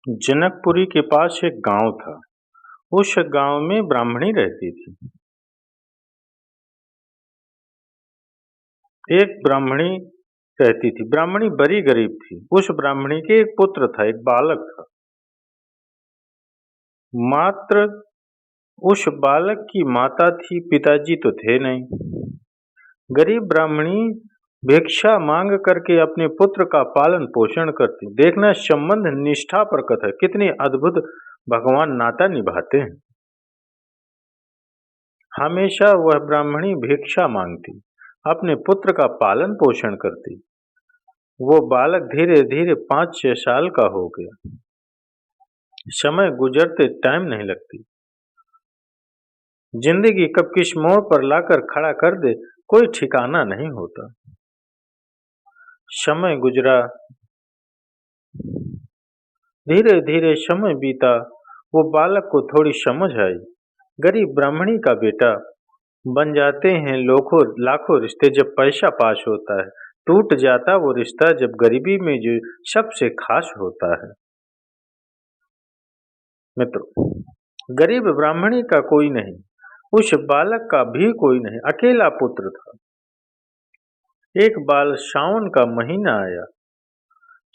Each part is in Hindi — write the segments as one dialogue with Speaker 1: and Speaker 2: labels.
Speaker 1: जनकपुरी के पास एक गांव था। उस गांव में ब्राह्मणी रहती थी। एक ब्राह्मणी रहती थी। ब्राह्मणी बड़ी गरीब थी। उस ब्राह्मणी के एक पुत्र था, एक बालक था। मात्र उस बालक की माता थी, पिताजी तो थे नहीं। गरीब ब्राह्मणी भिक्षा मांग करके अपने पुत्र का पालन पोषण करती। देखना, संबंध निष्ठा पर कथा है, कितनी अद्भुत भगवान नाता निभाते हैं। हमेशा वह ब्राह्मणी भिक्षा मांगती, अपने पुत्र का पालन पोषण करती। वो बालक धीरे धीरे 5-6 साल का हो गया। समय गुजरते टाइम नहीं लगती। जिंदगी कब किस मोड़ पर लाकर खड़ा कर दे, कोई ठिकाना नहीं होता। समय गुजरा, धीरे धीरे समय बीता। वो बालक को थोड़ी समझ आई। गरीब ब्राह्मणी का बेटा बन जाते हैं लाखों लाखों रिश्ते जब पैसा पास होता है। टूट जाता वो रिश्ता जब गरीबी में जो सबसे खास होता है। मित्रों, गरीब ब्राह्मणी का कोई नहीं, उस बालक का भी कोई नहीं, अकेला पुत्र था। एक बाल सावन का महीना आया।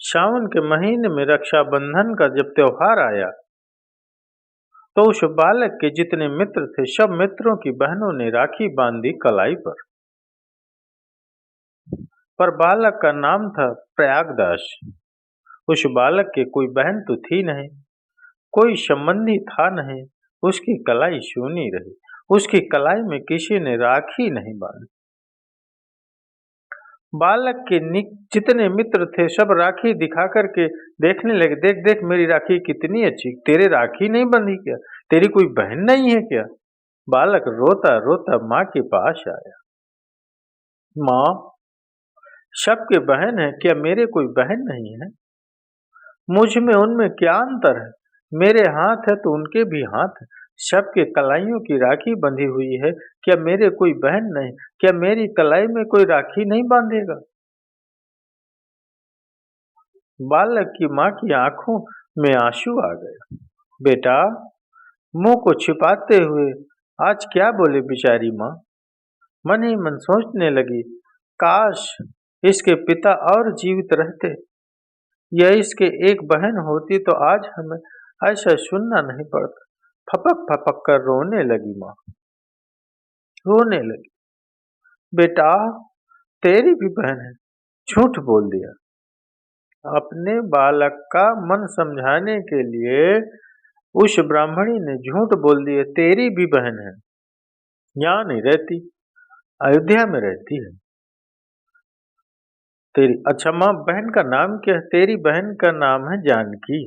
Speaker 1: सावन के महीने में रक्षाबंधन का जब त्योहार आया तो उस बालक के जितने मित्र थे, सब मित्रों की बहनों ने राखी बांधी कलाई पर बालक का नाम था प्रयागदास। उस बालक के कोई बहन तो थी नहीं, कोई संबंधी था नहीं। उसकी कलाई सूनी रही। उसकी कलाई में किसी ने राखी नहीं बांधी। बालक के जितने मित्र थे, सब राखी दिखा करके देखने लगे, देख देख मेरी राखी कितनी अच्छी, तेरे राखी नहीं बंधी क्या? तेरी कोई बहन नहीं है क्या? बालक रोता रोता माँ के पास आया। माँ, सबके बहन है, क्या मेरे कोई बहन नहीं है? मुझ में उनमें क्या अंतर है? मेरे हाथ है तो उनके भी हाथ है। सबके कलाइयों की राखी बंधी हुई है, क्या मेरे कोई बहन नहीं? क्या मेरी कलाई में कोई राखी नहीं बांधेगा? बालक की माँ की आंखों में आंसू आ गए। बेटा, मुंह को छिपाते हुए आज क्या बोले बेचारी माँ? मन ही मन सोचने लगी, काश इसके पिता और जीवित रहते, या इसके एक बहन होती तो आज हमें ऐसा सुनना नहीं पड़ता। फपक फपक कर रोने लगी माँ, रोने लगी। बेटा, तेरी भी बहन है, झूठ बोल दिया। अपने बालक का मन समझाने के लिए उस ब्राह्मणी ने झूठ बोल दिया, तेरी भी बहन है, यहाँ नहीं रहती, अयोध्या में रहती है। तेरी, अच्छा माँ, बहन का नाम क्या है? तेरी बहन का नाम है जानकी।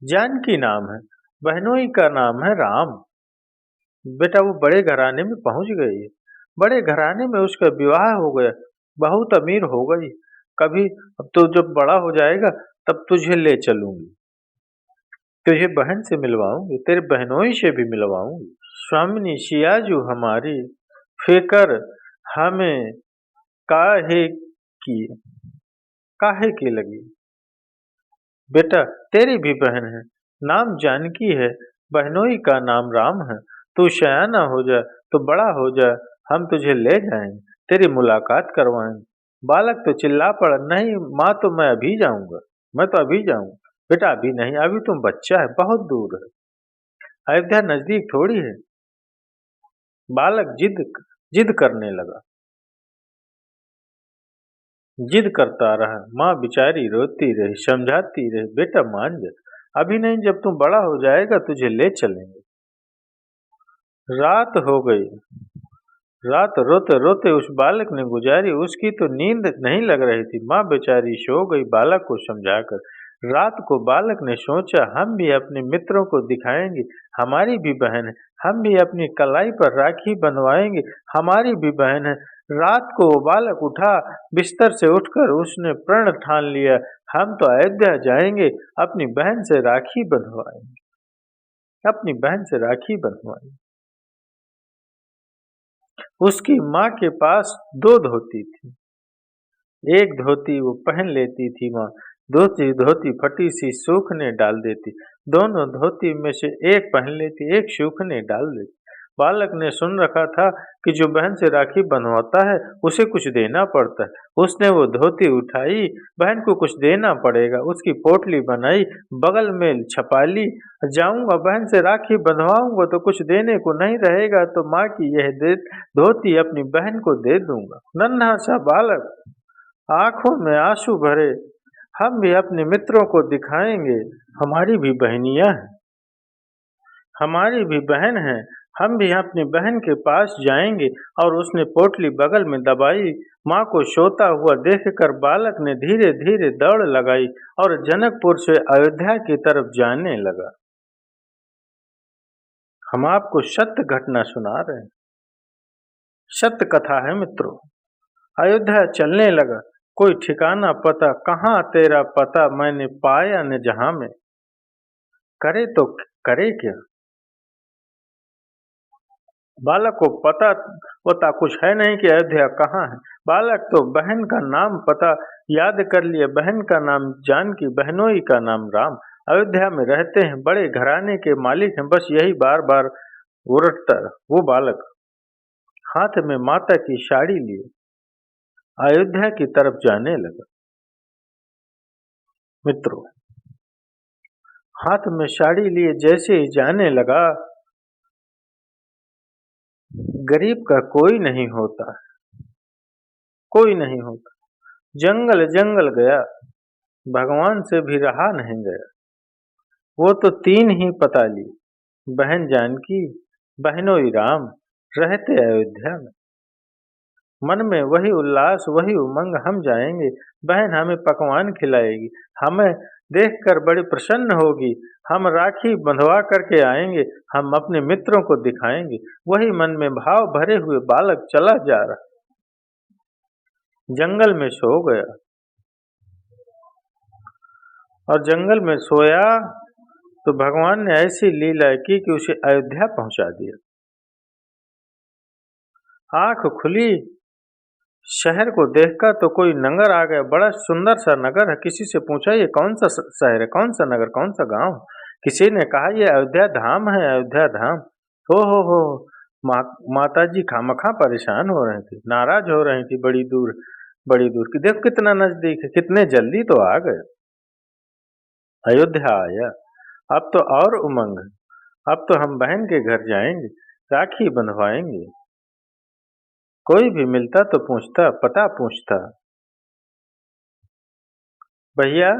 Speaker 1: जानकी नाम है, बहनोई का नाम है राम। बेटा, वो बड़े घराने में पहुंच गई। बड़े घराने में उसका विवाह हो गया, बहुत अमीर हो गई। कभी अब तो जब बड़ा हो जाएगा तब तुझे ले चलूंगी, तुझे बहन से मिलवाऊंगी, तेरे बहनोई से भी मिलवाऊंगी। स्वामिनी सियाजू हमारी फिकर हमें काहे की काहे की लगी। बेटा, तेरी भी बहन है, नाम जानकी है, बहनोई का नाम राम है। तू सयाना हो जा, तो बड़ा हो जा, हम तुझे ले जाएंगे, तेरी मुलाकात करवाएंगे। बालक तो चिल्ला पड़ा, नहीं माँ, तो मैं अभी जाऊंगा, मैं तो अभी जाऊंगा। बेटा, अभी नहीं, अभी तुम बच्चा है, बहुत दूर है, अयोध्या नजदीक थोड़ी है। बालक जिद करने लगा, जिद करता रहा। माँ बेचारी रोती रही, समझाती रही, बेटा मान जा, अभी नहीं, जब तुम बड़ा हो जाएगा तुझे ले चलेंगे। रात हो गई। रात रोते रोते उस बालक ने गुजारी। उसकी तो नींद नहीं लग रही थी। माँ बेचारी सो गई बालक को समझाकर। रात को बालक ने सोचा, हम भी अपने मित्रों को दिखाएंगे, हमारी भी बहन है, हम भी अपनी कलाई पर राखी बंधवाएंगे, हमारी भी बहन है। रात को वो बालक उठा, बिस्तर से उठकर उसने प्रण ठान लिया, हम तो अयोध्या जाएंगे, अपनी बहन से राखी बंधवाएंगे, अपनी बहन से राखी बंधवाएंगे। उसकी माँ के पास 2 धोती थी। एक धोती वो पहन लेती थी माँ, धोती धोती फटी सी सूखने डाल देती, दोनों धोती में से एक पहन लेती, एक सूखने डाल देती। बालक ने सुन रखा था कि जो बहन से राखी बंधवाता है उसे कुछ देना पड़ता है। उसने वो धोती उठाई, बहन को कुछ देना पड़ेगा, उसकी पोटली बनाई, बगल में छपा ली। जाऊंगा बहन से राखी बंधवाऊंगा तो कुछ देने को नहीं रहेगा, तो माँ की यह धोती अपनी बहन को दे दूंगा। नन्हा सा बालक, आंखों में आंसू भरे, हम भी अपने मित्रों को दिखाएंगे, हमारी भी बहनियां हैं, हमारी भी बहन है, हम भी अपनी बहन के पास जाएंगे। और उसने पोटली बगल में दबाई। माँ को सोता हुआ देखकर बालक ने धीरे धीरे दौड़ लगाई और जनकपुर से अयोध्या की तरफ जाने लगा। हम आपको सत्य घटना सुना रहे हैं, सत्य कथा है मित्रों। अयोध्या चलने लगा, कोई ठिकाना पता, कहाँ तेरा पता मैंने पाया न जहां में। करे तो करे क्या, बालक को पता कुछ है नहीं कि अयोध्या कहाँ है। बालक तो बहन का नाम पता याद कर लिया, बहन का नाम जानकी, बहनोई का नाम राम। अयोध्या में रहते हैं, बड़े घराने के मालिक हैं, बस यही बार बार उरटता। वो बालक हाथ में माता की साड़ी लिए अयोध्या की तरफ जाने लगा। मित्रों, हाथ में साड़ी लिए जैसे ही जाने लगा, गरीब का कोई नहीं होता, कोई नहीं होता। जंगल जंगल गया, भगवान से भी रहा नहीं गया। वो तो तीन ही पता ली, बहन जानकी, बहनोई राम, रहते अयोध्या में। मन में वही उल्लास, वही उमंग, हम जाएंगे, बहन हमें पकवान खिलाएगी, हमें देखकर बड़ी प्रसन्न होगी, हम राखी बंधवा करके आएंगे, हम अपने मित्रों को दिखाएंगे। वही मन में भाव भरे हुए बालक चला जा रहा, जंगल में सो गया। और जंगल में सोया तो भगवान ने ऐसी लीला की कि उसे अयोध्या पहुंचा दिया। आंख खुली, शहर को देखकर तो कोई नगर आ गया, बड़ा सुंदर सा नगर है। किसी से पूछा ये कौन सा शहर है, कौन सा नगर, कौन सा गांव? किसी ने कहा ये अयोध्या धाम है, अयोध्या धाम। हो माता जी खामखा परेशान हो रही थी, नाराज हो रही थी, बड़ी दूर की, देखो कितना नजदीक है, कितने जल्दी तो आ गए। अयोध्या आया, अब तो और उमंग है, अब तो हम बहन के घर जाएंगे, राखी बंधवाएंगे। कोई भी मिलता तो पूछता, पता पूछता, भैया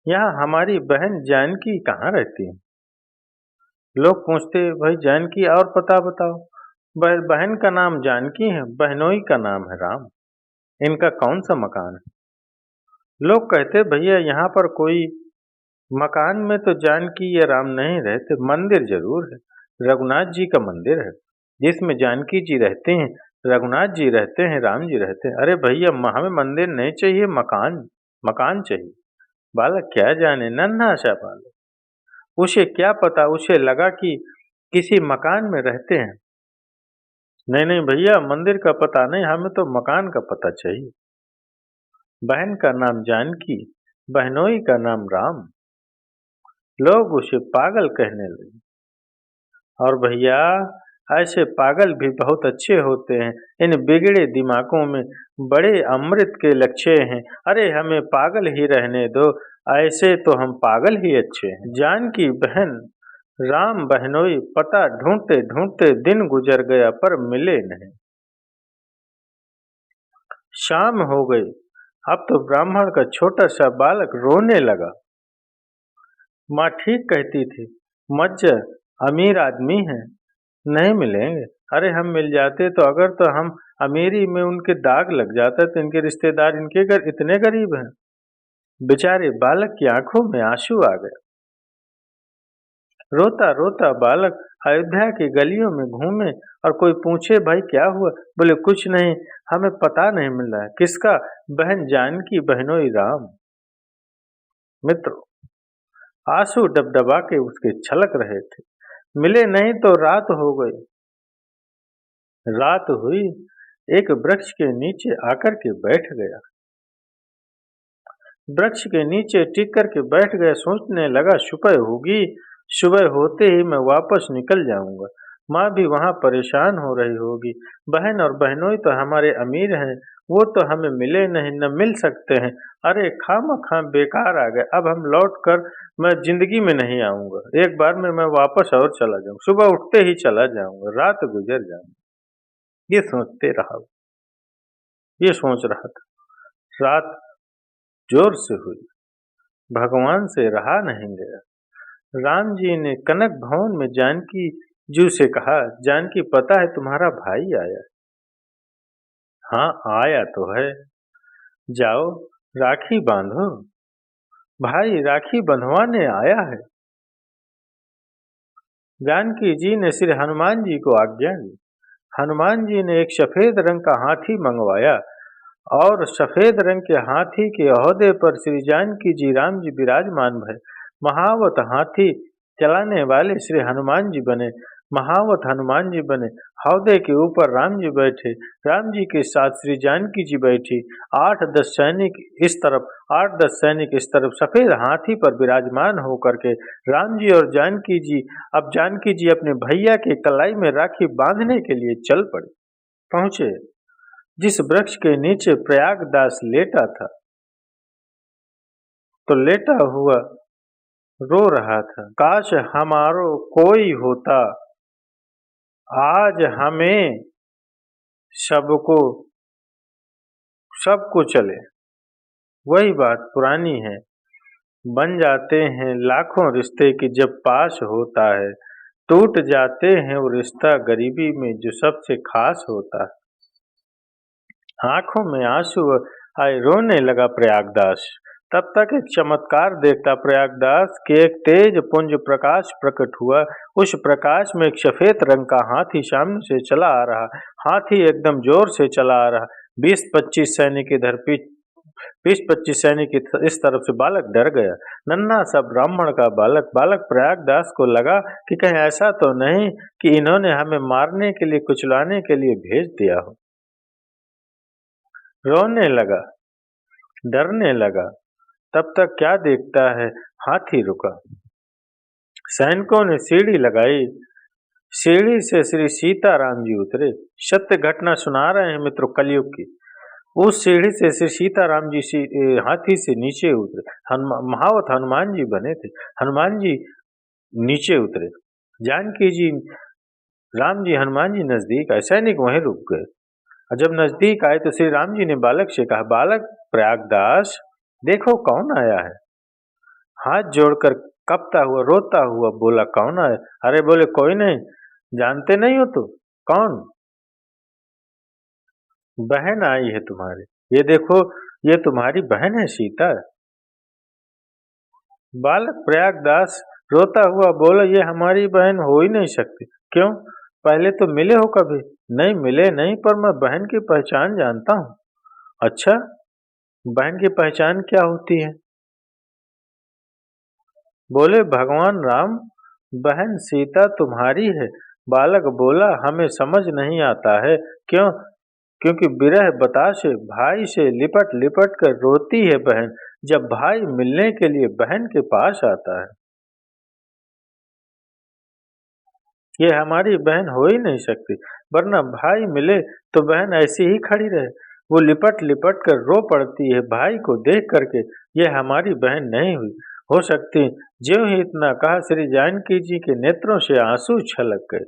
Speaker 1: यहाँ हमारी बहन जानकी कहाँ रहती है? लोग पूछते, भाई जानकी और पता बताओ। बहन का नाम जानकी है, बहनोई का नाम है राम, इनका कौन सा मकान है? लोग कहते, भैया यहाँ पर कोई मकान में तो जानकी या राम नहीं रहते, मंदिर जरूर है, रघुनाथ जी का मंदिर है, जिसमें जानकी जी रहते हैं, रघुनाथ जी रहते हैं, राम जी रहते हैं। अरे भैया हमें मंदिर नहीं चाहिए, मकान चाहिए। बालक क्या जाने, नन्हा सा बालक, उसे क्या पता, उसे लगा कि किसी मकान में रहते हैं। नहीं भैया, मंदिर का पता नहीं, हमें तो मकान का पता चाहिए। बहन का नाम जानकी, बहनोई का नाम राम। लोग उसे पागल कहने लगे। और भैया ऐसे पागल भी बहुत अच्छे होते हैं, इन बिगड़े दिमागों में बड़े अमृत के लक्ष्य हैं। अरे हमें पागल ही रहने दो, ऐसे तो हम पागल ही अच्छे हैं। जानकी बहन राम बहनोई पता ढूंढते ढूंढते दिन गुजर गया, पर मिले नहीं। शाम हो गई, अब तो ब्राह्मण का छोटा सा बालक रोने लगा। माँ ठीक कहती थी, मज्जा अमीर आदमी है, नहीं मिलेंगे। अरे हम मिल जाते तो, अगर तो हम अमीरी में उनके दाग लग जाता तो इनके रिश्तेदार इनके घर इतने गरीब हैं। बेचारे बालक की आंखों में आंसू आ गए। रोता रोता बालक अयोध्या की गलियों में घूमे, और कोई पूछे भाई क्या हुआ, बोले कुछ नहीं, हमें पता नहीं मिल रहा है। किसका? बहन जानकी, बहनोई राम। मित्रों, आंसू डबडबा के उसके छलक रहे थे, मिले नहीं तो रात हो गई। रात हुई, एक वृक्ष के नीचे आकर के बैठ गया। वृक्ष के नीचे टिक कर के बैठ गया, सोचने लगा सुबह होगी, सुबह होते ही मैं वापस निकल जाऊंगा। माँ भी वहाँ परेशान हो रही होगी। बहन और बहनोई तो हमारे अमीर हैं, वो तो हमें मिले नहीं, न मिल सकते हैं। अरे खामखा बेकार आ गए, अब हम लौट कर मैं जिंदगी में नहीं आऊंगा। एक बार में मैं वापस और चला जाऊँ, सुबह उठते ही चला जाऊंगा, रात गुजर जाऊंगी। ये सोचते रहा, ये सोच रहा था। रात जोर से हुई, भगवान से रहा नहीं गया। राम जी ने कनक भवन में जानकी जू से कहा, जानकी पता है तुम्हारा भाई आया? हाँ आया तो है, जाओ राखी बांधो। भाई राखी बंधवाने आया है। जानकी जी ने श्री हनुमान जी को आज्ञा दी। हनुमान जी ने एक सफेद रंग का हाथी मंगवाया और सफेद रंग के हाथी के ओहदे पर श्री जानकी जी राम जी विराजमान भये। महावत हाथी चलाने वाले श्री हनुमान जी बने, महावत हनुमान जी बने। हौदे के ऊपर राम जी बैठे, राम जी के साथ श्री जानकी जी बैठी। 8-10 सैनिक इस तरफ, 8-10 सैनिक इस तरफ, सफेद हाथी पर विराजमान होकर के राम जी और जानकी जी, अब जानकी जी अपने भैया के कलाई में राखी बांधने के लिए चल पड़े। पहुंचे जिस वृक्ष के नीचे प्रयागदास लेटा था, तो लेटा हुआ रो रहा था, काश हमारो कोई होता, आज हमें सबको सबको चले। वही बात पुरानी है, बन जाते हैं लाखों रिश्ते कि जब पास होता है, टूट जाते हैं वो रिश्ता गरीबी में जो सबसे खास होता है। आंखों में आंसू आए, रोने लगा प्रयागदास। तब तक एक चमत्कार देखता प्रयागदास के एक तेज पुंज प्रकाश प्रकट हुआ। उस प्रकाश में एक सफेद रंग का हाथी सामने से चला आ रहा। हाथी एकदम जोर से चला आ रहा। 20-25 सैनिक इधर 20-25 सैनिक इस तरफ से। बालक डर गया, नन्हा सा ब्राह्मण का बालक प्रयागदास को लगा कि कहीं ऐसा तो नहीं कि इन्होंने हमें मारने के लिए, कुचलाने के लिए भेज दिया हो। रोने लगा, डरने लगा। तब तक क्या देखता है, हाथी रुका। सैनिकों ने सीढ़ी लगाई, सीढ़ी से श्री सीताराम जी उतरे। सत्य घटना सुना रहे हैं मित्रों, कलयुग की। उस सीढ़ी से श्री सीताराम जी हाथी से नीचे उतरे। महावत हनुमान जी बने थे। हनुमान जी नीचे उतरे, जानकी जी, राम जी, हनुमान जी नजदीक आए। सैनिक वहीं रुक गए। जब नजदीक आए तो श्री राम जी ने बालक से कहा, बालक प्रयागदास देखो कौन आया है। हाथ जोड़कर कपता हुआ, रोता हुआ बोला, कौन आया? अरे बोले कोई नहीं। जानते नहीं हो तो कौन? बहन आई है तुम्हारी, ये देखो ये तुम्हारी बहन है सीता। बालक प्रयागदास रोता हुआ बोला, ये हमारी बहन हो ही नहीं सकती। क्यों, पहले तो मिले हो कभी? नहीं मिले नहीं, पर मैं बहन की पहचान जानता हूँ। अच्छा, बहन की पहचान क्या होती है? बोले, भगवान राम, बहन सीता तुम्हारी है। बालक बोला, हमें समझ नहीं आता है। क्यों? क्योंकि विरह बताशे भाई से लिपट लिपट कर रोती है बहन, जब भाई मिलने के लिए बहन के पास आता है। ये हमारी बहन हो ही नहीं सकती, वरना भाई मिले तो बहन ऐसी ही खड़ी रहे। वो लिपट लिपट कर रो पड़ती है भाई को देख करके, ये हमारी बहन नहीं हुई हो सकती। ज्यों ही इतना कहा, श्री जानकी जी के नेत्रों से आंसू छलक गए,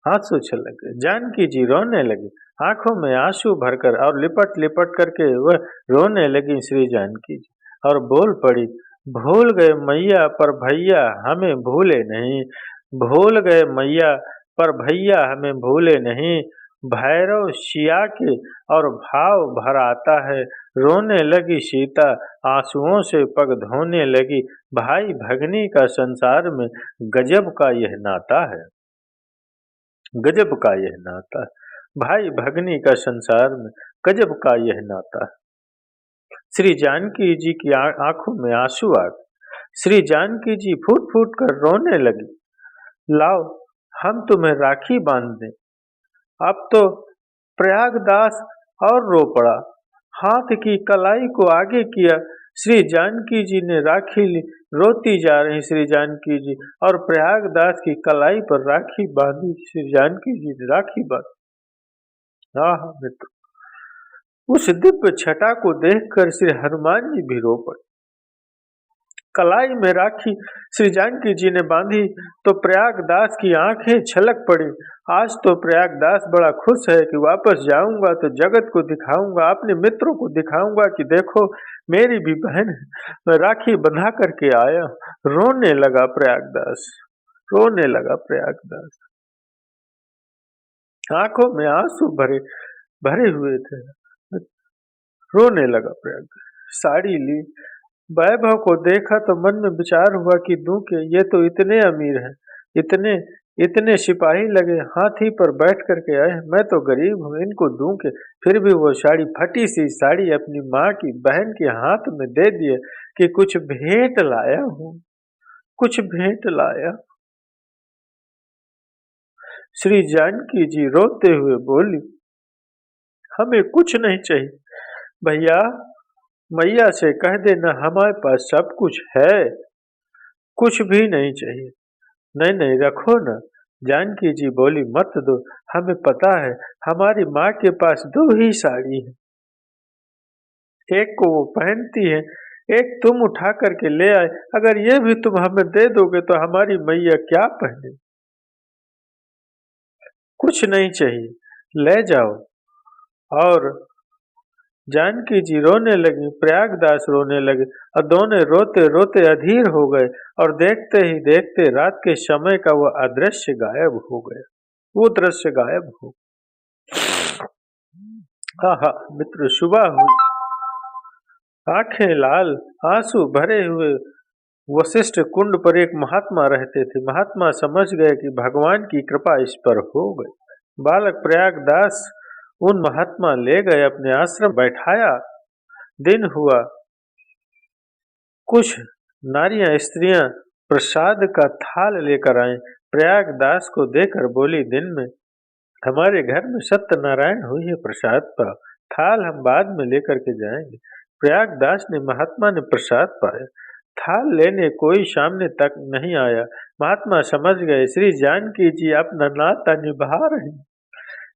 Speaker 1: आंसू छलक गए। जानकी जी रोने लगी, आंखों में आंसू भरकर, और लिपट लिपट करके वह रोने लगी श्री जानकी जी, और बोल पड़ी, भूल गए मैया पर भैया हमें भूले नहीं, भूल गए मैया पर भैया हमें भूले नहीं। भैरव सिया के और भाव भर आता है, रोने लगी सीता, आंसुओं से पग धोने लगी। भाई भगनी का संसार में गजब का यह नाता है, गजब का यह नाता है। भाई भगनी का संसार में गजब का यह नाता है। श्री जानकी जी की आंखों में आंसू आ गए। श्री जानकी जी फूट फूट कर रोने लगी, लाओ हम तुम्हें राखी बांध दें। अब तो प्रयागदास और रो पड़ा। हाथ की कलाई को आगे किया। श्री जानकी जी ने राखी ली, रोती जा रही श्री जानकी जी, और प्रयागदास की कलाई पर राखी बांधी श्री जानकी जी ने राखी बांधी। आह मित्र, उस दिव्य छटा को देखकर श्री हनुमान जी भी रो पड़े। कलाई में राखी श्री जानकी जी ने बांधी तो प्रयागदास की आंखें छलक पड़ी। आज तो प्रयागदास बड़ा खुश है कि वापस जाऊंगा तो जगत को दिखाऊंगा, अपने मित्रों को दिखाऊंगा कि देखो मेरी भी बहन है, मैं राखी बंधा करके आया। रोने लगा प्रयागदास, रोने लगा प्रयागदास, आंखों में आंसू भरे हुए थे, रोने लगा प्रयागदास। साड़ी ली, वैभव को देखा तो मन में विचार हुआ कि दूं के, ये तो इतने अमीर हैं, इतने इतने सिपाही लगे हाथी पर बैठ करके आए, मैं तो गरीब हूँ, इनको दूं के। फिर भी वो साड़ी, फटी सी साड़ी अपनी माँ की बहन के हाथ में दे दिए कि कुछ भेंट लाया हूँ, कुछ भेंट लाया। श्री जानकी जी रोते हुए बोली, हमें कुछ नहीं चाहिए भैया, मैया से कह देना हमारे पास सब कुछ है, कुछ भी नहीं चाहिए। नहीं नहीं रखो ना। जानकी जी बोली, मत दो, हमें पता है हमारी माँ के पास 2 ही साड़ी है, एक को वो पहनती है, एक तुम उठा करके ले आए, अगर ये भी तुम हमें दे दोगे तो हमारी मैया क्या पहने। कुछ नहीं चाहिए, ले जाओ। और जानकी जी रोने लगी, प्रयागदास रोने लगे, और दोनों रोते रोते अधीर हो गए, और देखते ही देखते रात के समय का वो अदृश्य गायब हो गया, वो दृश्य गायब हो। हाँ मित्र, सुबह हुई, आंखें लाल, आंसू भरे हुए वशिष्ठ कुंड पर एक महात्मा रहते थे। महात्मा समझ गए कि भगवान की कृपा इस पर हो गई। बालक प्रयागदास उन महात्मा ले गए, अपने आश्रम बैठाया। दिन हुआ, कुछ नारियां स्त्रियां प्रसाद का थाल लेकर आए। प्रयागदास को देकर बोली, दिन में हमारे घर में सत्यनारायण हुई है, प्रसाद पाओ, थाल हम बाद में लेकर के जाएंगे। प्रयागदास ने, महात्मा ने प्रसाद पाया, थाल लेने कोई सामने तक नहीं आया। महात्मा समझ गए श्री जानकी जी अपना नाता निभा रहे,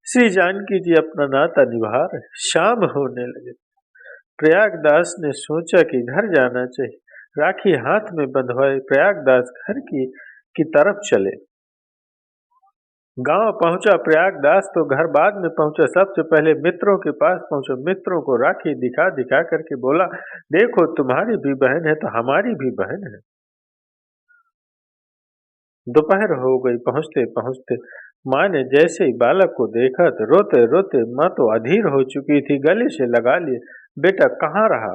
Speaker 1: श्री जानकी जी अपना नाता निभा रहे। शाम होने लगे, प्रयागदास ने सोचा कि घर जाना चाहिए, राखी हाथ में बंधवाए प्रयागदास घर की तरफ चले। गांव पहुंचा प्रयागदास तो घर बाद में पहुंचा। सबसे पहले मित्रों के पास पहुंचा, मित्रों को राखी दिखा करके बोला, देखो तुम्हारी भी बहन है तो हमारी भी बहन है। दोपहर हो गई, पहुंचते पहुंचते माँ ने जैसे ही बालक को देखा तो रोते रोते, माँ तो अधीर हो चुकी थी, गले से लगा लिए, बेटा कहाँ रहा।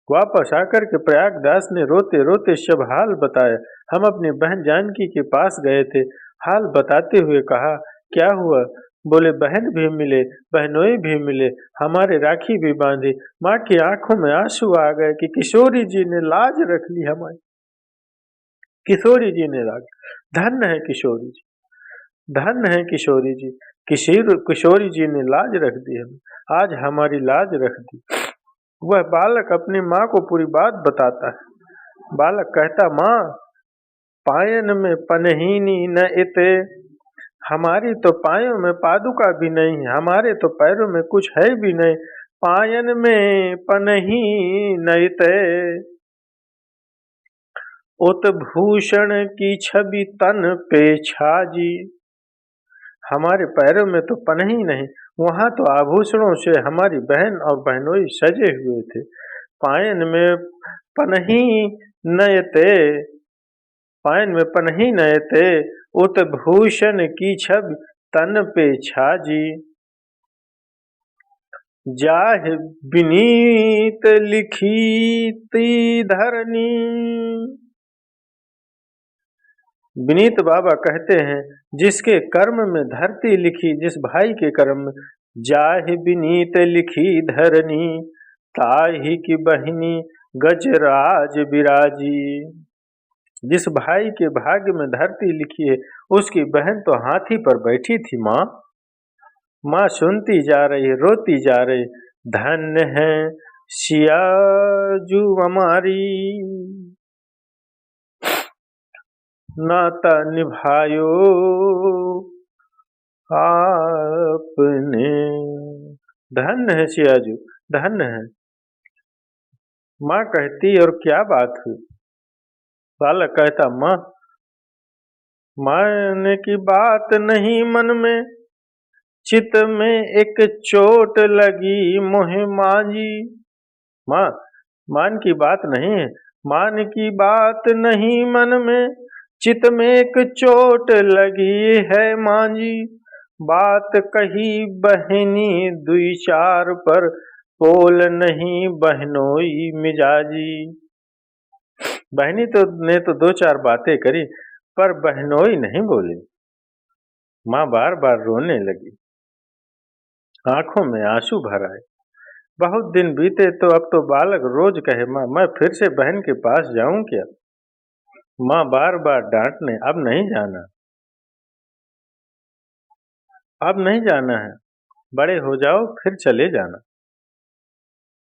Speaker 1: वापस आकर के प्रयागदास ने रोते रोते सब हाल बताया। हम अपनी बहन जानकी के पास गए थे, हाल बताते हुए कहा, क्या हुआ। बोले, बहन भी मिले, बहनोई भी मिले, हमारे राखी भी बांधी। माँ की आंखों में आंसू आ गए कि किशोरी जी ने लाज रख ली हमारी, किशोरी जी ने लाज। धन्य है किशोरी जी, धन्य है किशोरी जी, किशोरी जी ने लाज रख दी हमें, आज हमारी लाज रख दी। वह बालक अपनी माँ को पूरी बात बताता है। बालक कहता, माँ पायन में पनहीनी न इते, हमारी तो पायों में पादुका भी नहीं है, हमारे तो पैरों में कुछ है भी नहीं, पायन में पनही न इते, उत भूषण की छवि तन पे छाजी। हमारे पैरों में तो पनही नहीं, वहां तो आभूषणों से हमारी बहन और बहनोई सजे हुए थे। पायन में पनही नयते, पायन में पनही नयते, उत भूषण की छवि तन पे छाजी। जाहि विनीत लिखीती धरनी। विनीत बाबा कहते हैं, जिसके कर्म में धरती लिखी, जिस भाई के कर्म में, जाहि विनीत लिखी धरनी, ताहि की बहिनी गजराज विराजी। जिस भाई के भाग्य में धरती लिखी है, उसकी बहन तो हाथी पर बैठी थी। माँ सुनती जा रही, रोती जा रही, धन्य है सियाजू हमारी, नाता निभायो आपने। धन्य है सियाजू, धन्य है। माँ कहती और क्या बात हुई? बालक कहता माँ, मानने की बात नहीं मन में, चित में एक चोट लगी मोहे माँ जी। माँ, मान की बात नहीं है, मान की बात नहीं मन में, चित में एक चोट लगी है माँ जी। बात कही बहनी दुई चार पर, बोल नहीं बहनोई मिजाजी। बहनी ने तो दो चार बातें करी, पर बहनोई नहीं बोली। माँ बार बार रोने लगी, आंखों में आंसू भर आए। बहुत दिन बीते तो अब तो बालक रोज कहे, माँ मैं फिर से बहन के पास जाऊं क्या? माँ बार बार डांटने, अब नहीं जाना, अब नहीं जाना है, बड़े हो जाओ फिर चले जाना।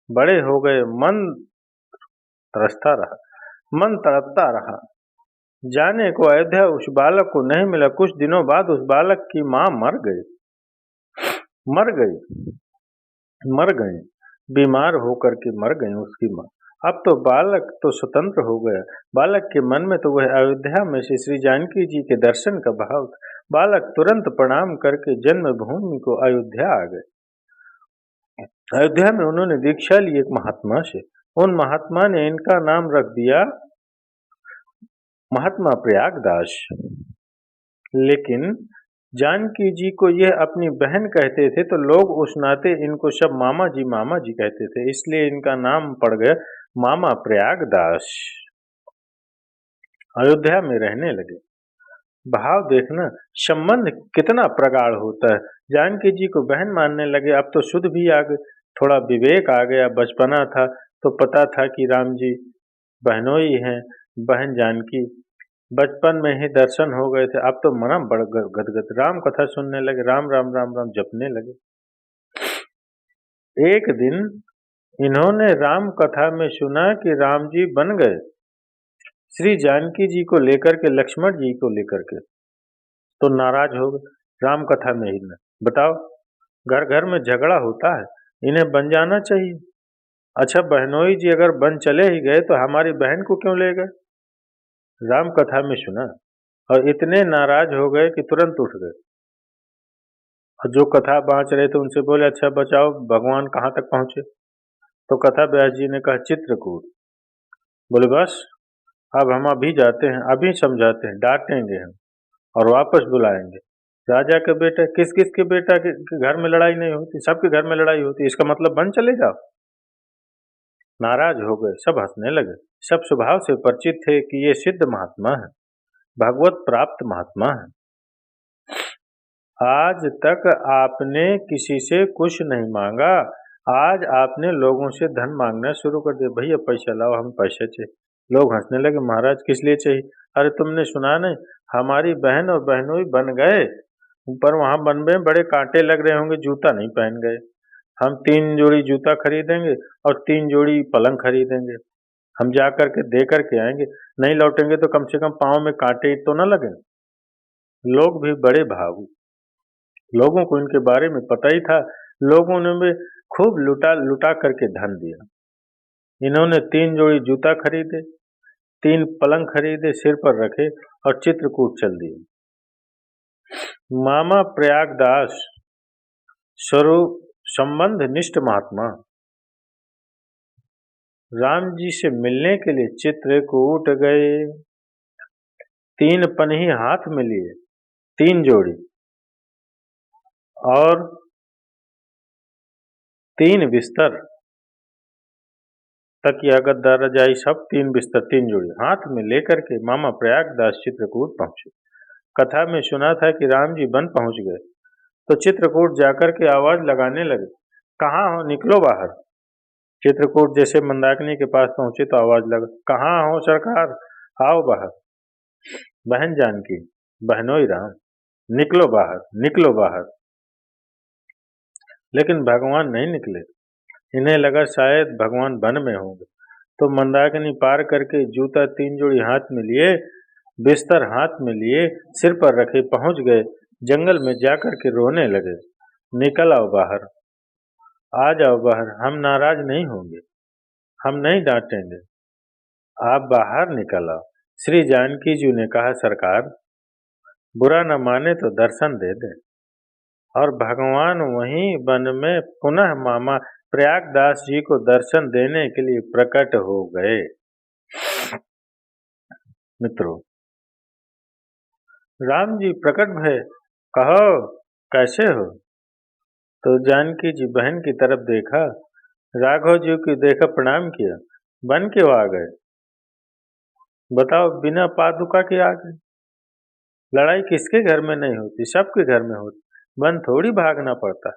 Speaker 1: बड़े हो गए, मन तरसता रहा, मन तड़पता रहा। जाने को अयोध्या उस बालक को नहीं मिला। कुछ दिनों बाद उस बालक की माँ मर गई, मर गई, मर गई, बीमार होकर के मर गई उसकी माँ। अब तो बालक तो स्वतंत्र हो गया। बालक के मन में तो वह अयोध्या में से श्री जानकी जी के दर्शन का भाव था। बालक तुरंत प्रणाम करके जन्मभूमि को अयोध्या आ गए। अयोध्या में उन्होंने दीक्षा ली एक महात्मा से। उन महात्मा ने इनका नाम रख दिया महात्मा प्रयागदास। लेकिन जानकी जी को यह अपनी बहन कहते थे, तो लोग उस नाते इनको सब मामा जी कहते थे, इसलिए इनका नाम पड़ गया मामा प्रयागदास। अयोध्या में रहने लगे। भाव देखना, संबंध कितना प्रगाढ़ होता है। जानकी जी को बहन मानने लगे। अब तो शुद्ध भी आ गए, थोड़ा विवेक आ गया। बचपना था तो पता था कि राम जी बहनोई हैं, बहन जानकी। बचपन में ही दर्शन हो गए थे। अब तो मना बड़ गदगद, राम कथा सुनने लगे, राम राम राम राम जपने लगे। एक दिन इन्होंने राम कथा में सुना कि राम जी बन गए श्री जानकी जी को लेकर के, लक्ष्मण जी को लेकर के, तो नाराज हो गए। राम कथा में ही न बताओ, घर घर में झगड़ा होता है, इन्हें बन जाना चाहिए। अच्छा बहनोई जी अगर बन चले ही गए तो हमारी बहन को क्यों ले गए? राम कथा में सुना और इतने नाराज हो गए कि तुरंत उठ गए। और जो कथा बाँच रहे थे उनसे बोले, अच्छा बचाओ भगवान कहाँ तक पहुँचे? तो कथा व्यास जी ने कहा चित्रकूट। बोले बस, अब हम अभी जाते हैं, अभी समझाते हैं, डांटेंगे हम और वापस बुलाएंगे। राजा के बेटे, किस किस के बेटा के घर में लड़ाई नहीं होती? सबके घर में लड़ाई होती, इसका मतलब बन चले जाओ। नाराज हो गए, सब हंसने लगे। सब स्वभाव से परिचित थे कि ये सिद्ध महात्मा है, भगवत प्राप्त महात्मा है। आज तक आपने किसी से कुछ नहीं मांगा, आज आपने लोगों से धन मांगना शुरू कर दिया। भैया पैसा लाओ, हम पैसे चाहिए। लोग हंसने लगे, महाराज किस लिए चाहिए? अरे तुमने सुना नहीं, हमारी बहन और बहनोई बन गए, पर वहां बन में बड़े कांटे लग रहे होंगे, जूता नहीं पहन गए। हम 3 जोड़ी जूता खरीदेंगे और 3 जोड़ी पलंग खरीदेंगे। हम जा करके दे करके आएंगे, नहीं लौटेंगे तो कम से कम पाँव में कांटे तो न लगे। लोग भी बड़े भावुक, लोगों को इनके बारे में पता ही था। लोगों ने भी खूब लुटा लुटा करके धन दिया। इन्होंने 3 जोड़ी जूता खरीदे, 3 पलंग खरीदे, सिर पर रखे और चित्रकूट चल दिए। मामा प्रयागदास स्वरूप संबंध निष्ठ महात्मा राम जी से मिलने के लिए चित्रकूट गए। 3 पन्ही हाथ में लिए, 3 जोड़ी और 3 बिस्तर, तकिया गद्दा रजाई सब 3 बिस्तर 3 जोड़ी हाथ में लेकर के मामा प्रयागदास चित्रकूट पहुंचे। कथा में सुना था कि राम जी वन पहुंच गए, तो चित्रकूट जाकर के आवाज लगाने लगे, कहाँ हो, निकलो बाहर। चित्रकूट जैसे मंदाकिनी के पास पहुंचे तो आवाज लगा, कहाँ हो सरकार, आओ बाहर। बहन जानकी, बहनोई राम, निकलो बाहर, निकलो बाहर। लेकिन भगवान नहीं निकले। इन्हें लगा शायद भगवान वन में होंगे, तो मंदाकिनी पार करके जूता 3 जोड़ी हाथ में लिए, बिस्तर हाथ में लिए, सिर पर रखे पहुंच गए। जंगल में जाकर के रोने लगे। निकल आओ बाहर, आ जाओ बाहर, हम नाराज नहीं होंगे, हम नहीं डांटेंगे, आप बाहर निकल आओ। श्री जानकी जी ने कहा, सरकार बुरा न माने तो दर्शन दे दे। और भगवान वहीं वन में पुनः मामा प्रयागदास जी को दर्शन देने के लिए प्रकट हो गए। मित्रों, राम जी प्रकट भय, कहो कैसे हो? तो जानकी जी बहन की तरफ देखा, राघव जी की देखा, प्रणाम किया, बन क्यों आ गए? बताओ, बिना पादुका के आ गए? लड़ाई किसके घर में नहीं होती, सबके घर में होती। वन थोड़ी भागना पड़ता,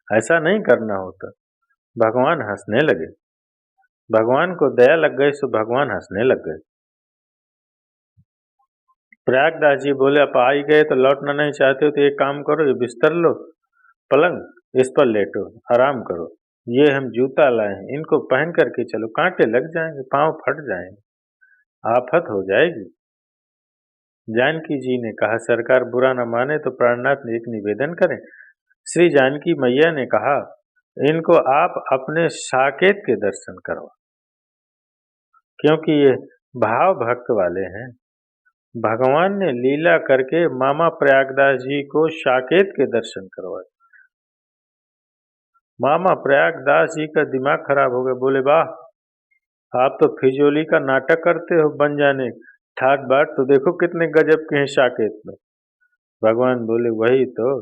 Speaker 1: ऐसा नहीं करना होता। भगवान हंसने लगे। भगवान को दया लग गई, सो भगवान हंसने लग गए। प्रयागदास जी बोले, आप आ ही गए तो लौटना नहीं चाहते हो तो एक काम करो, ये बिस्तर लो, पलंग, इस पर लेटो, आराम करो। ये हम जूता लाए हैं, इनको पहन करके चलो, कांटे लग जाएंगे, पांव फट जाएंगे, आफत हो जाएगी। जानकी जी ने कहा, सरकार बुरा न माने तो प्राणनाथ ने एक निवेदन करें। श्री जानकी मैया ने कहा, इनको आप अपने साकेत के दर्शन करो, क्योंकि ये भाव भक्त वाले हैं। भगवान ने लीला करके मामा प्रयागदास जी को साकेत के दर्शन करवाए। मामा प्रयागदास जी का दिमाग खराब हो गया। बोले, वाह, आप तो फिजोली का नाटक करते हो बन जाने, ठाट बाट तो देखो कितने गजब के हैं साकेत में। भगवान बोले, वही तो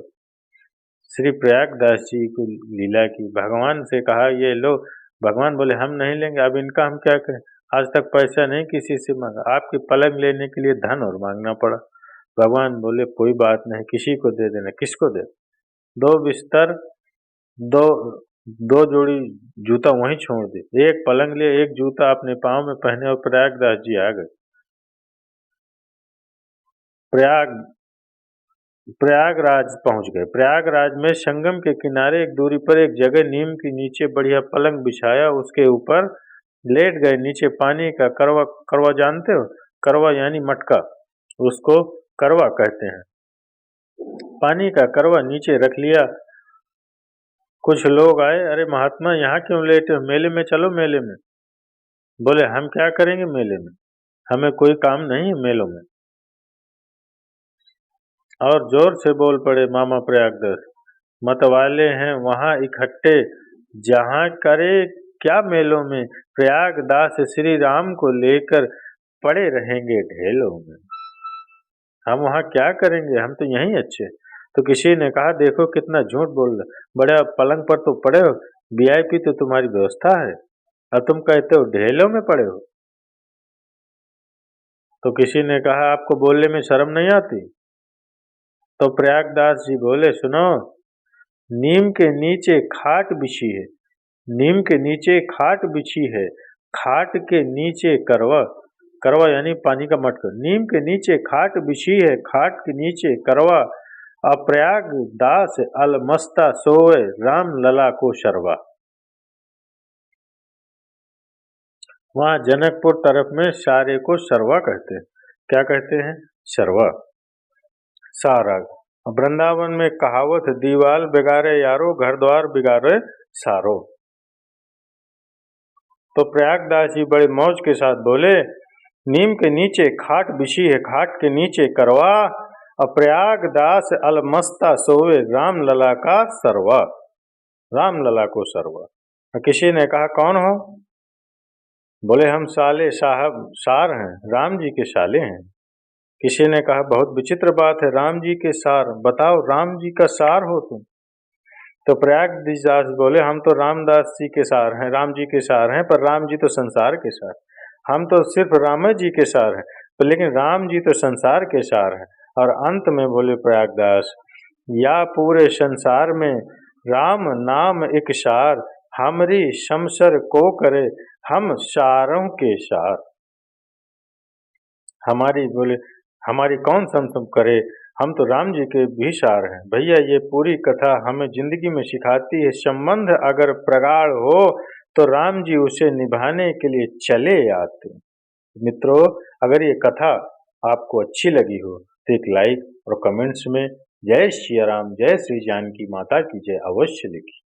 Speaker 1: श्री प्रयागदास जी को लीला की। भगवान से कहा, ये लो। भगवान बोले, हम नहीं लेंगे, अब इनका हम क्या करें? आज तक पैसा नहीं किसी से मांगा, आपकी पलंग लेने के लिए धन और मांगना पड़ा। भगवान बोले, कोई बात नहीं, किसी को दे देना। किसको दे? 2 बिस्तर, दो दो जोड़ी जूता वहीं छोड़ दे, एक पलंग लिए, एक जूता अपने पाँव में पहने और प्रयागदास जी आ गए। प्रयागराज पहुंच गए। प्रयागराज में संगम के किनारे एक दूरी पर एक जगह नीम के नीचे बढ़िया पलंग बिछाया, उसके ऊपर लेट गए। नीचे पानी का करवा, करवा जानते हो? करवा यानी मटका, उसको करवा कहते हैं। पानी का करवा नीचे रख लिया। कुछ लोग आए, अरे महात्मा यहाँ क्यों लेटे हो? मेले में चलो, मेले में। बोले, हम क्या करेंगे मेले में, हमें कोई काम नहीं है मेलों में। और जोर से बोल पड़े मामा प्रयागदास, मतवाले हैं वहां इकट्ठे, जहां करे क्या मेलों में, प्रयागदास श्री राम को लेकर पड़े रहेंगे ढेलों में। हम वहां क्या करेंगे, हम तो यहीं अच्छे। तो किसी ने कहा, देखो कितना झूठ बोल रहे, बड़े पलंग पर तो पड़े हो, वीआईपी तो तुम्हारी व्यवस्था है, और तुम कहते हो ढेलों में पड़े हो। तो किसी ने कहा, आपको बोलने में शर्म नहीं आती? तो प्रयागदास जी बोले, सुनो, नीम के नीचे खाट बिछी है, नीम के नीचे खाट बिछी है, खाट के नीचे करवा, करवा यानी पानी का मटका, नीम के नीचे खाट बिछी है, खाट के नीचे करवा, अप्रयाग दास अलमस्ता सोए, राम लला को शर्वा। वहां जनकपुर तरफ में सारे को शर्वा कहते हैं। क्या कहते हैं? शर्वा, सारा। वृंदावन में कहावत, दीवाल बिगाड़े यारो, घर द्वार बिगाड़े सारो। तो प्रयागदास जी बड़े मौज के साथ बोले, नीम के नीचे खाट बिछी है, खाट के नीचे करवा, प्रयागदास अलमस्ता सोवे, राम लला का सरवा, राम लला को सरवा। किसी ने कहा, कौन हो? बोले, हम साले साहब सार हैं, राम जी के साले हैं। किसी ने कहा, बहुत विचित्र बात है, राम जी के सार, बताओ राम जी का सार हो तुम? तो प्रयागदास बोले, हम तो रामदास जी के सार हैं, राम जी के सार हैं, पर राम जी तो संसार के सार, हम तो सिर्फ राम जी के सार हैं, पर लेकिन राम जी तो संसार के सार हैं। और अंत में बोले प्रयागदास, या पूरे संसार में राम नाम एक सार, हमरी शमशर को करे, हम सारों के सार। हमारी बोले, हमारी कौन समसम करे, हम तो राम जी के भी सार हैं भैया। ये पूरी कथा हमें जिंदगी में सिखाती है, संबंध अगर प्रगाढ़ हो तो राम जी उसे निभाने के लिए चले आते। मित्रों, अगर ये कथा आपको अच्छी लगी हो तो एक लाइक और कमेंट्स में जय श्री राम, जय श्री जानकी माता की जय अवश्य लिखिए।